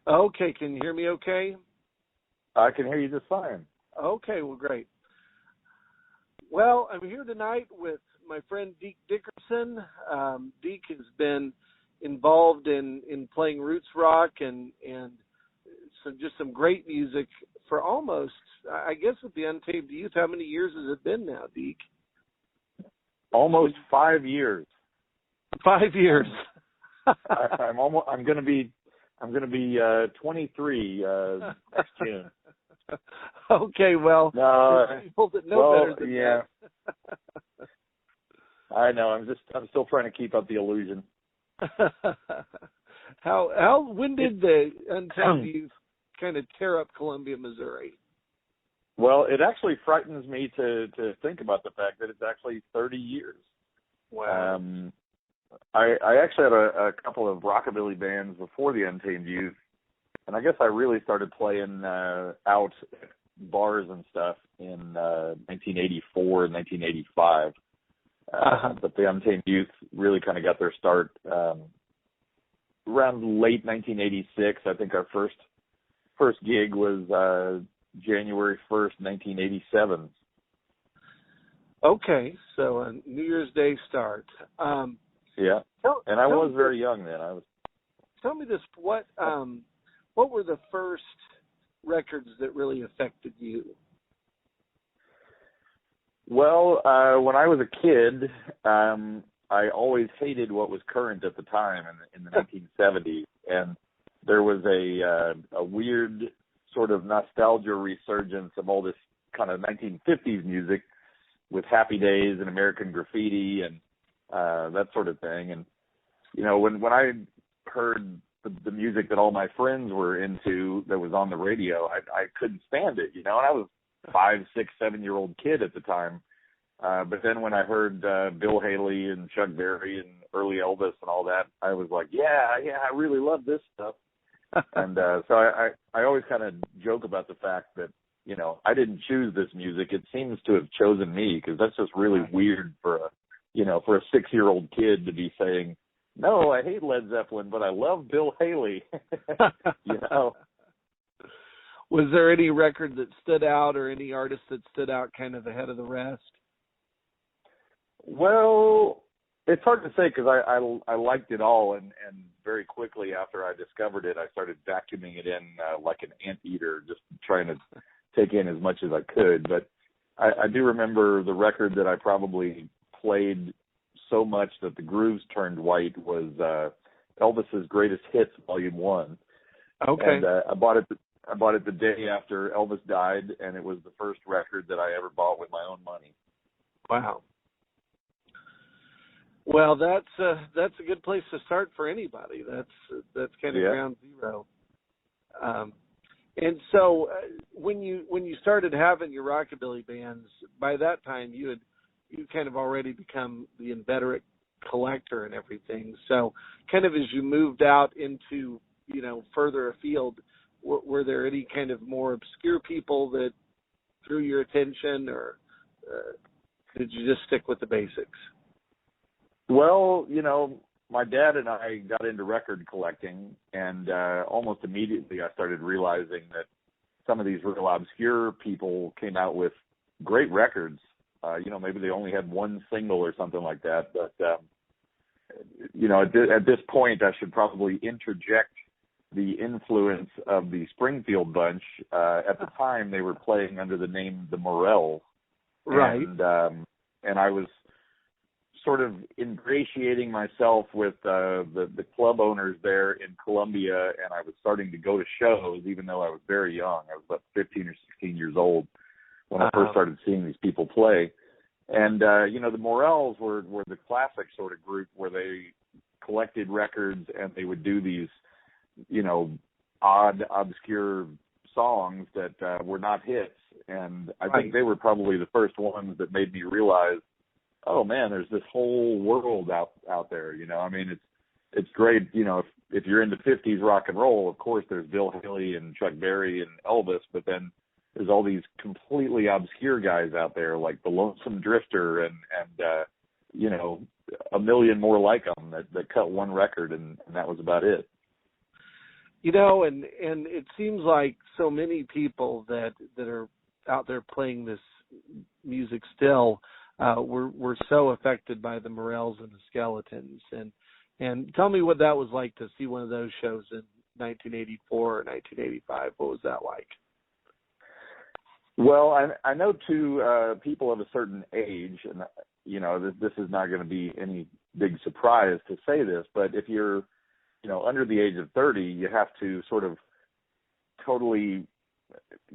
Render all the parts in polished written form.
Okay, can you hear me okay? I can hear you just fine. Okay, well, great. Well, I'm here tonight with my friend Deke Dickerson. Deke has been involved in playing roots rock and some great music for almost, I guess, with the Untamed Youth. How many years has it been now, Deke? Almost 5 years. 5 years. I'm going to be 23 next June. Okay, well, no, people that know better than yeah. that. I know. I'm still trying to keep up the illusion. When did the Untamed Youth kind of tear up Columbia, Missouri? Well, it actually frightens me to think about the fact that it's actually 30 years. Wow. I actually had a couple of rockabilly bands before the Untamed Youth, and I guess I really started playing out at bars and stuff in 1984 and 1985. But the Untamed Youth really kind of got their start around late 1986. I think our first gig was January 1st, 1987. Okay, so a New Year's Day start. Yeah, and I was very young then. Tell me this: what were the first records that really affected you? Well, when I was a kid, I always hated what was current at the time in the 1970s, and there was a weird sort of nostalgia resurgence of all this kind of 1950s music with Happy Days and American Graffiti and that sort of thing. And, you know, when I heard the music that all my friends were into that was on the radio, I couldn't stand it, you know, and I was 5, 6, 7-year-old kid at the time. But then when I heard Bill Haley and Chuck Berry and early Elvis and all that, I was like, yeah, I really love this stuff. And so I always kind of joke about the fact that, you know, I didn't choose this music. It seems to have chosen me, because that's just really weird for a 6-year-old kid to be saying, no, I hate Led Zeppelin, but I love Bill Haley. You know? Was there any record that stood out or any artist that stood out kind of ahead of the rest? Well, it's hard to say, because I liked it all, and very quickly after I discovered it, I started vacuuming it in like an anteater, just trying to take in as much as I could. But I do remember the record that I probably played so much that the grooves turned white was Elvis's Greatest Hits, Volume 1. Okay. And I bought it the day after Elvis died, and it was the first record that I ever bought with my own money. Wow. Well, that's a good place to start for anybody. That's kind of ground zero. And so when you started having your rockabilly bands, by that time you kind of already become the inveterate collector and everything. So kind of as you moved out into, you know, further afield, were there any kind of more obscure people that drew your attention, or did you just stick with the basics? Well, you know, my dad and I got into record collecting, and almost immediately I started realizing that some of these real obscure people came out with great records. You know, maybe they only had one single or something like that. But, you know, at this point, I should probably interject the influence of the Springfield Bunch. At the time, they were playing under the name The Morels. Right. And I was sort of ingratiating myself with the club owners there in Columbia, and I was starting to go to shows, even though I was very young. I was about 15 or 16 years old when I first started seeing these people play. And, you know, the Morels were the classic sort of group where they collected records and they would do these, you know, odd, obscure songs that were not hits. And I think they were probably the first ones that made me realize, oh, man, there's this whole world out there, you know. I mean, it's great, you know, if you're into 50s rock and roll, of course there's Bill Haley and Chuck Berry and Elvis, but then there's all these completely obscure guys out there like the Lonesome Drifter and you know, a million more like them that cut one record, and that was about it. And it seems like so many people that are out there playing this music still were so affected by the Morels and the Skeletons. And tell me what that was like to see one of those shows in 1984 or 1985. What was that like? Well, I know to people of a certain age, and this is not going to be any big surprise to say this, but if you're under the age of 30, you have to sort of totally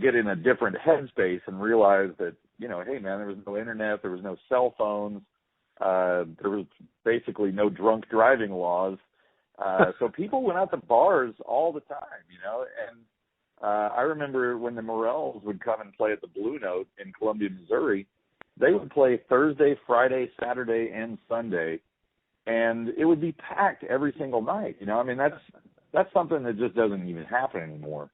get in a different headspace and realize that, hey man, there was no internet, there was no cell phones, there was basically no drunk driving laws. So people went out to bars all the time, and I remember when the Morels would come and play at the Blue Note in Columbia, Missouri, they would play Thursday, Friday, Saturday, and Sunday, and it would be packed every single night. That's something that just doesn't even happen anymore.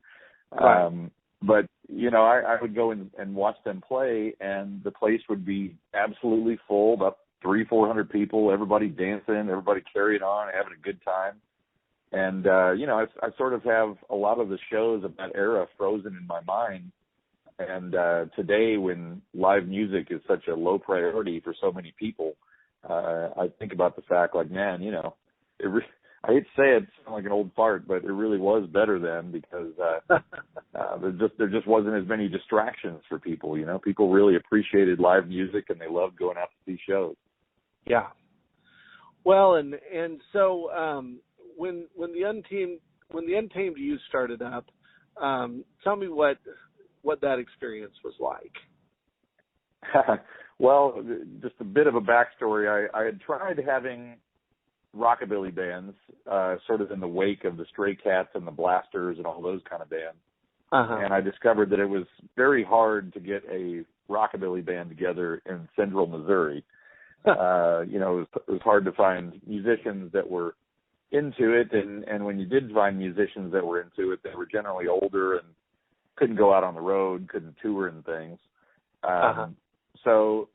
Right. But I would go and watch them play, and the place would be absolutely full, about 300-400 people, everybody dancing, everybody carrying on, having a good time. And I sort of have a lot of the shows of that era frozen in my mind. And today, when live music is such a low priority for so many people, I think about the fact, like, man, I hate to say it, sound like an old fart, but it really was better then, because there just wasn't as many distractions for people. People really appreciated live music, and they loved going out to see shows. Yeah. Well, and so when the Untamed Youth started up, tell me what that experience was like. Well, just a bit of a backstory. I had tried having rockabilly bands, sort of in the wake of the Stray Cats and the Blasters and all those kind of bands. Uh-huh. And I discovered that it was very hard to get a rockabilly band together in central Missouri. It was hard to find musicians that were into it, and when you did find musicians that were into it, they were generally older and couldn't go out on the road, couldn't tour and things. So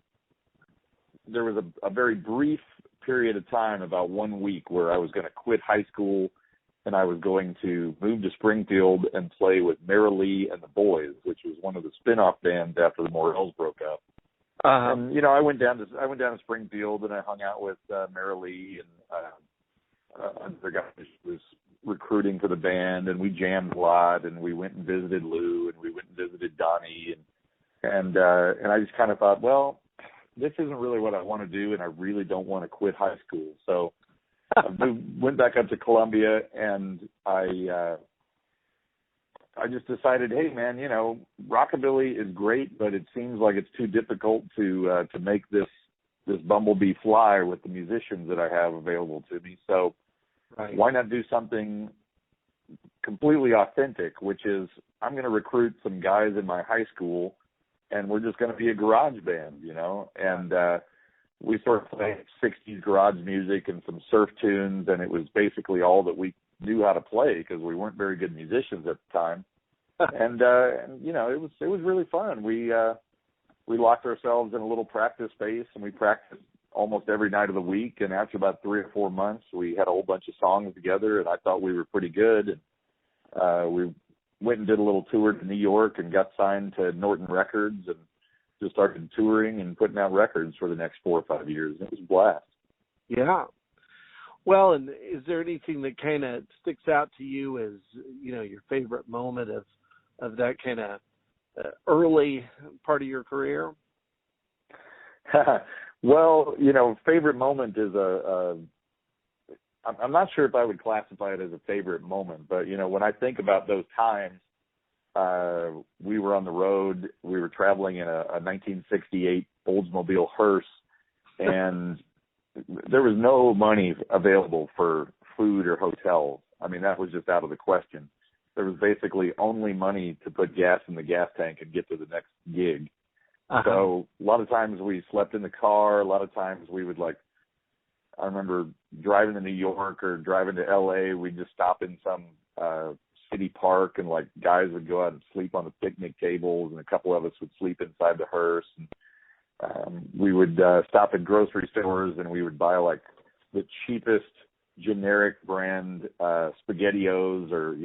there was a very brief period of time, about 1 week, where I was going to quit high school and I was going to move to Springfield and play with Mara Lee and the Boys, which was one of the spin-off bands after the Morels broke up. And I went down to Springfield and I hung out with Mara Lee and another guy who was recruiting for the band, and we jammed a lot, and we went and visited Lou, and we went and visited Donnie, and I just kind of thought, well, this isn't really what I want to do, and I really don't want to quit high school. So I went back up to Columbia, and I just decided, hey man, rockabilly is great, but it seems like it's too difficult to make this bumblebee fly with the musicians that I have available to me. So why not do something completely authentic, which is I'm going to recruit some guys in my high school, and we're just going to be a garage band, and we sort of played 60s garage music and some surf tunes, and it was basically all that we knew how to play because we weren't very good musicians at the time. And it was really fun. We locked ourselves in a little practice space, and we practiced almost every night of the week. And after about 3 or 4 months, we had a whole bunch of songs together, and I thought we were pretty good. And we went and did a little tour to New York and got signed to Norton Records and just started touring and putting out records for the next 4 or 5 years. It was a blast. Yeah. Well, and is there anything that kind of sticks out to you as, your favorite moment of that kind of early part of your career? Well, favorite moment is I'm not sure if I would classify it as a favorite moment, but, when I think about those times, we were on the road, we were traveling in a 1968 Oldsmobile hearse, and there was no money available for food or hotels. I mean, that was just out of the question. There was basically only money to put gas in the gas tank and get to the next gig. So a lot of times we slept in the car. A lot of times we would I remember driving to New York or driving to LA. We'd just stop in some city park, and guys would go out and sleep on the picnic tables, and a couple of us would sleep inside the hearse. And we would stop at grocery stores, and we would buy the cheapest generic brand SpaghettiOs or,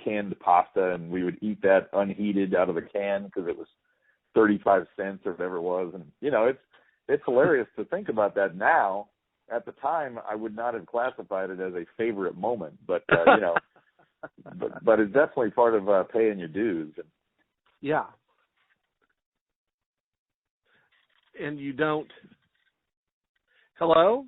canned pasta, and we would eat that unheated out of the can because it was 35 cents or whatever it was. And, it's hilarious to think about that now. At the time, I would not have classified it as a favorite moment, but, but it's definitely part of paying your dues. Yeah. And you don't. Hello?